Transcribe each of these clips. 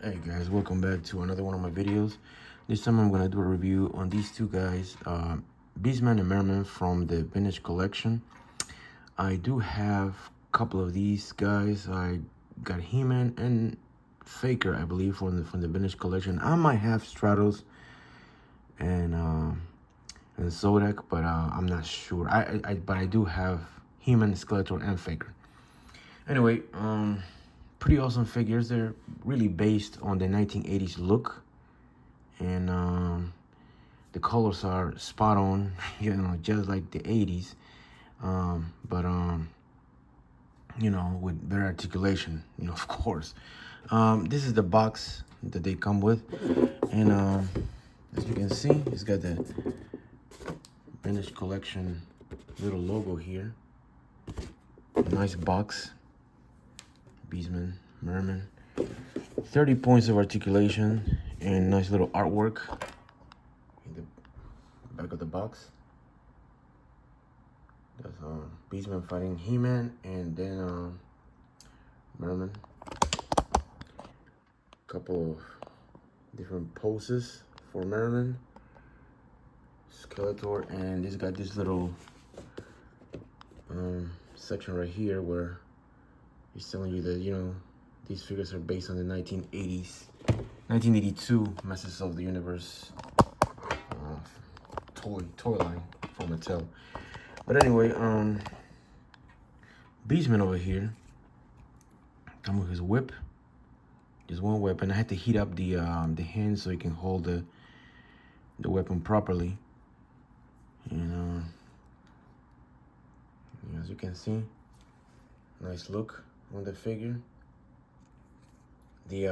Hey guys, welcome back to another one of my videos. This time I'm going to do a review on these two guys, Mer-man and Mer-man from the Vintage Collection. I do have a couple of these guys. I got He-Man and Faker, I believe, from the Vintage Collection. I might have Stratos and Zodak, but I'm not sure. But I do have He-Man, Skeletor, and Faker. Anyway, pretty awesome figures. They're really based on the 1980s look, and the colors are spot on, you know, just like the 80s, but you know, with better articulation, you know, of course. This is the box that they come with, and as you can see, it's got the Vintage Collection little logo here. Nice box. Beastman, Mer-man. 30 points of articulation and nice little artwork in the back of the box. That's Beastman fighting He-Man, and then Mer-man. Couple of different poses for Mer-man, Skeletor, and this got this little section right here where he's telling you that, you know, these figures are based on the 1982 Masters of the Universe toy line from Mattel. But anyway, Beastman over here, come with his whip. Just one weapon. I had to heat up the hand so he can hold the weapon properly. And as you can see, nice look on the figure. He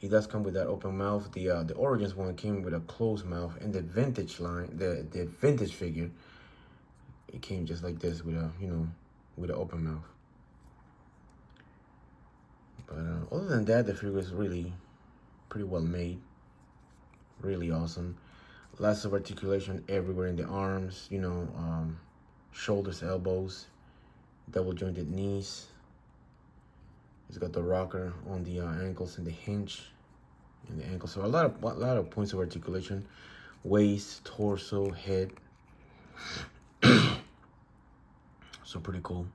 does come with that open mouth. The Origins one came with a closed mouth, and the vintage line, the vintage figure, it came just like this with a, you know, with an open mouth. But other than that, the figure is really pretty well made. Really awesome. Lots of articulation everywhere in the arms, you know, shoulders, elbows, double jointed knees. It's got the rocker on the ankles and the hinge in the ankles. So a lot of points of articulation. Waist, torso, head. So pretty cool.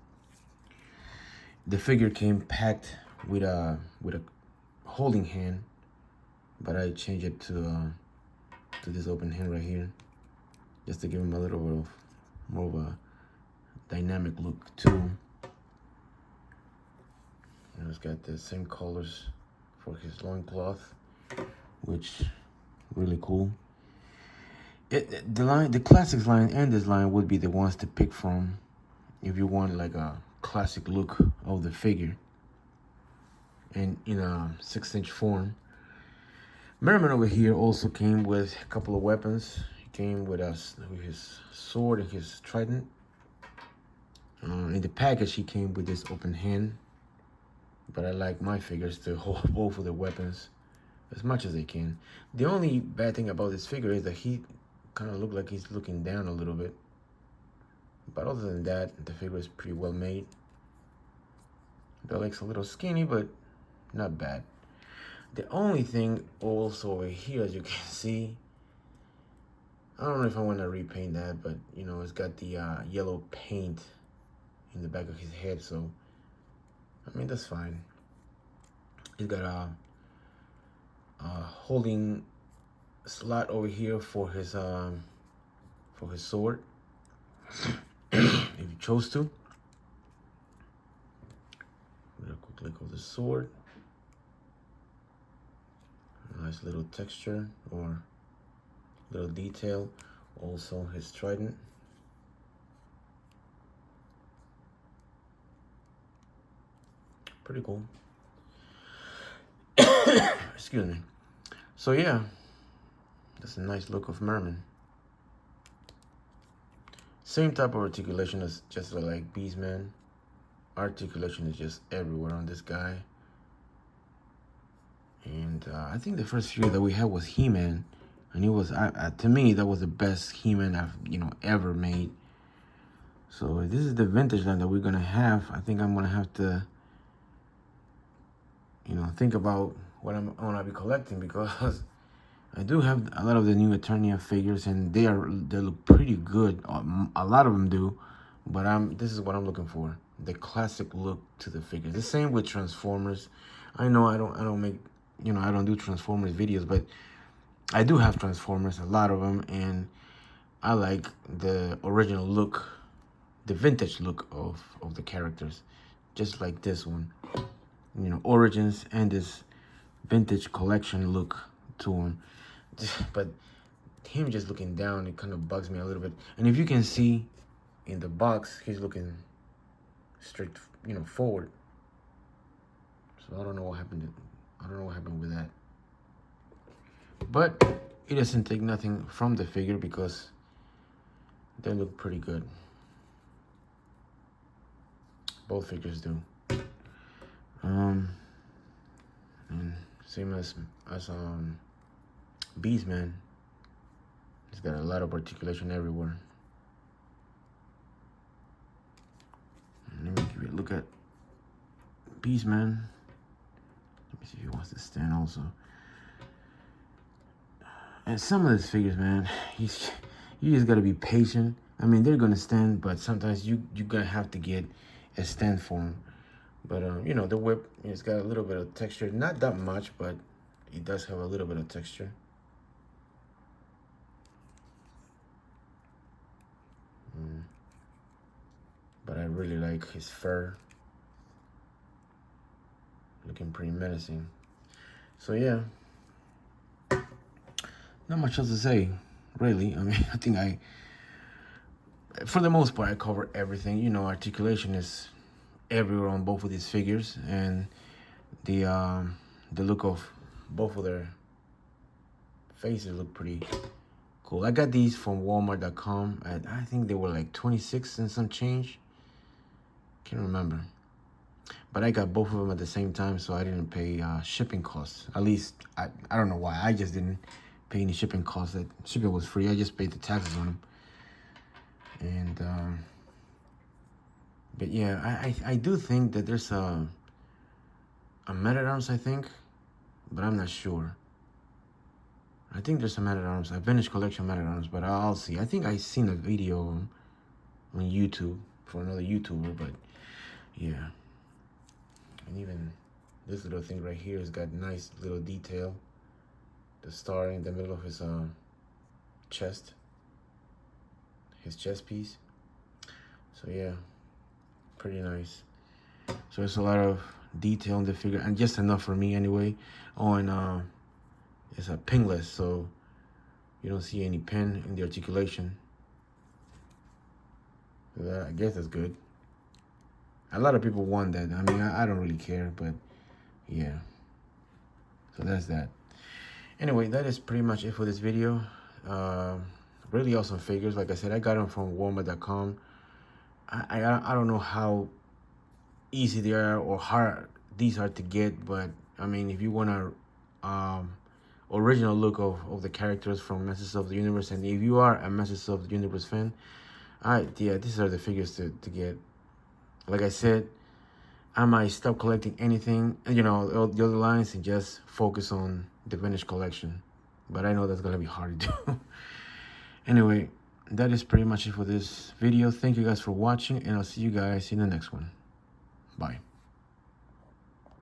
The figure came packed with a holding hand, but I changed it to this open hand right here, just to give him a little bit of more of a dynamic look too. And it's got the same colors for his loincloth, which really cool. The classics line and this line would be the ones to pick from if you want like a classic look of the figure and in a 6-inch form. Mer-man over here also came with a couple of weapons. He came with his sword and his trident. In the package, he came with this open hand, but I like my figures to hold both of the weapons as much as they can. The only bad thing about this figure is that he kind of looked like he's looking down a little bit. But other than that, the figure is pretty well made. The leg's a little skinny, but not bad. The only thing also over here, as you can see, I don't know if I want to repaint that, but you know, it's got the yellow paint in the back of his head, so I mean, that's fine. He's got a holding slot over here for his sword, if you chose to. With a quick look of the sword. Nice little texture or little detail. Also his trident. Pretty cool. Excuse me. So yeah, that's a nice look of Mer-man. Same type of articulation as just like Beastman. Articulation is just everywhere on this guy. And I think the first figure that we had was He-Man, and it was to me that was the best He-Man I've ever made. So this is the vintage line that we're gonna have. I think I'm gonna have to think about what I'm gonna be collecting, because I do have a lot of the new Eternia figures, and they look pretty good. A lot of them do, but this is what I'm looking for, the classic look to the figures. The same with Transformers. I know I don't make, I don't do Transformers videos, but I do have Transformers, a lot of them, and I like the original look, the vintage look of the characters, just like this one, Origins, and this vintage collection look to him. But him just looking down, it kind of bugs me a little bit. And if you can see in the box, he's looking straight, forward. So I don't know what happened. I don't know what happened with that. But it doesn't take nothing from the figure, because they look pretty good. Both figures do. And same as Beastman. He's got a lot of articulation everywhere. Let me give you a look at Beastman. Let me see if he wants to stand also. And some of these figures, man, you just gotta be patient. I mean, they're gonna stand, but sometimes you're gonna have to get a stand for them. But the whip, it's got a little bit of texture, not that much, but it does have a little bit of texture. But I really like his fur, looking pretty menacing. So yeah, not much else to say, really. I mean, I think for the most part, I cover everything. Articulation is everywhere on both of these figures, and the look of both of their faces look pretty cool. I got these from Walmart.com. I think they were like 26 and some change. Can't remember. But I got both of them at the same time, so I didn't pay shipping costs. At least, I don't know why. I just didn't pay any shipping costs. That shipping was free. I just paid the taxes on them. And, but yeah, I do think that there's a Man-at-Arms, I think, but I'm not sure. I think there's a Man-at-Arms, a vintage collection Man-at-Arms, but I'll see. I think I seen a video on YouTube for another YouTuber, but yeah. And even this little thing right here has got nice little detail. The star in the middle of his chest, his chest piece. So yeah, pretty nice. So there's a lot of detail in the figure, and just enough for me anyway. Oh, and it's a pinless, so you don't see any pin in the articulation. So I guess that's good. A lot of people want that. I mean, I don't really care, but yeah. So that's that. Anyway, that is pretty much it for this video. Really awesome figures. Like I said, I got them from Walmart.com. I don't know how easy they are or hard these are to get, but I mean, if you want a original look of the characters from Masters of the Universe, and if you are a Masters of the Universe fan, yeah, these are the figures to get. Like I said, I might stop collecting anything, the other lines, and just focus on the vintage collection. But I know that's gonna be hard to do. Anyway, that is pretty much it for this video. Thank you guys for watching, and I'll see you guys in the next one. Bye.